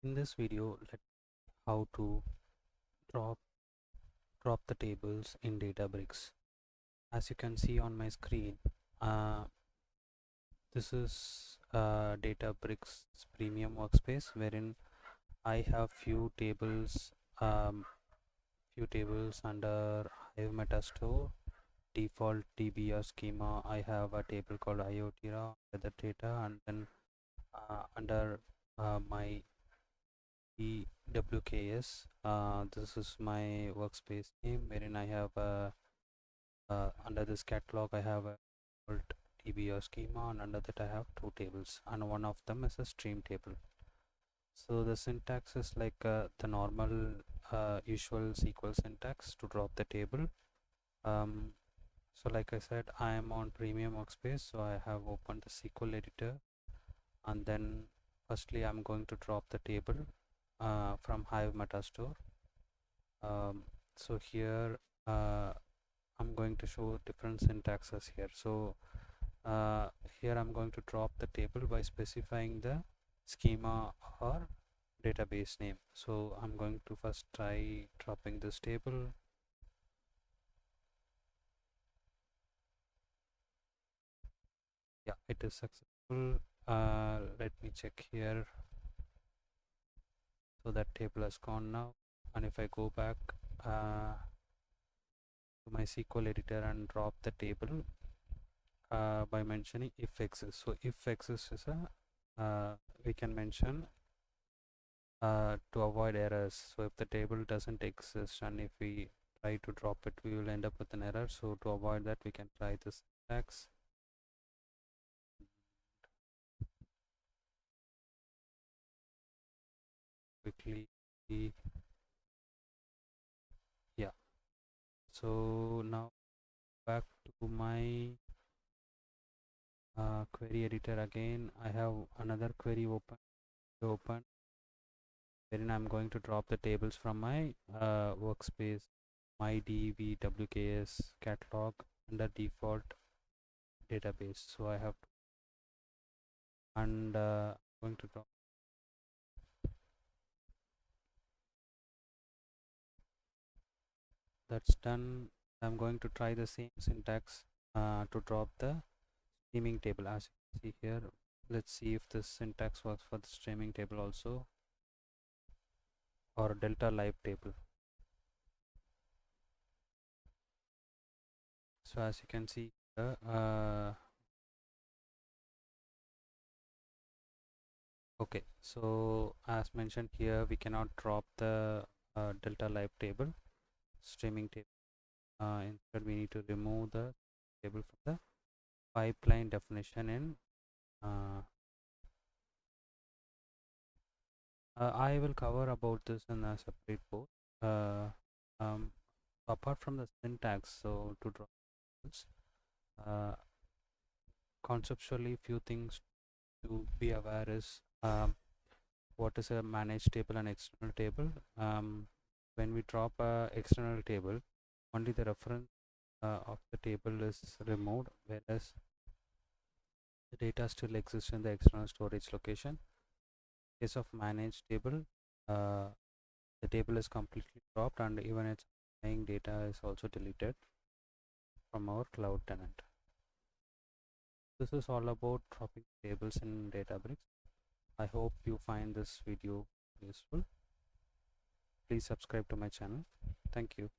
In this video, how to drop drop the tables in Databricks. As you can see on my screen, uh, this is Databricks premium workspace wherein I have few tables under Hive Metastore, default DB or schema. I have a table called IoT weather data, and then under my WKS. This is my workspace name wherein I have under this catalog I have a DB or schema, and under that I have two tables, and one of them is a stream table. So the syntax is like the normal usual SQL syntax to drop the table. So like I said, I am on premium workspace, so I have opened the SQL editor, and then firstly I'm going to drop the table from Hive Metastore. So here I'm going to show different syntaxes here. So here I'm going to drop the table by specifying the schema or database name. So I'm going to first try dropping this table. Yeah, it is successful. Let me check here. So that table has gone now, and if I go back to my SQL editor and drop the table by mentioning if exists. So if exists is a we can mention to avoid errors. So if the table doesn't exist and if we try to drop it, we will end up with an error. So to avoid that, we can try this syntax. Quickly, yeah. So now back to my query editor again. I have another query open wherein I'm going to drop the tables from my workspace, my WKS catalog under default database. So I have to, and I'm going to drop. That's done. I'm going to try the same syntax to drop the streaming table. As you can see here, let's see if this syntax works for the streaming table also, or delta live table. So as you can see here, okay, so as mentioned here, we cannot drop the delta live table, streaming table. Instead, we need to remove the table from the pipeline definition in I will cover about this in a separate post. Apart from the syntax, so to draw tables, conceptually few things to be aware is what is a managed table and external table. When we drop a external table, only the reference of the table is removed, whereas the data still exists in the external storage location. In case of managed table, the table is completely dropped, and even its underlying data is also deleted from our cloud tenant. This is all about dropping tables in Databricks. I hope you find this video useful. Please subscribe to my channel. Thank you.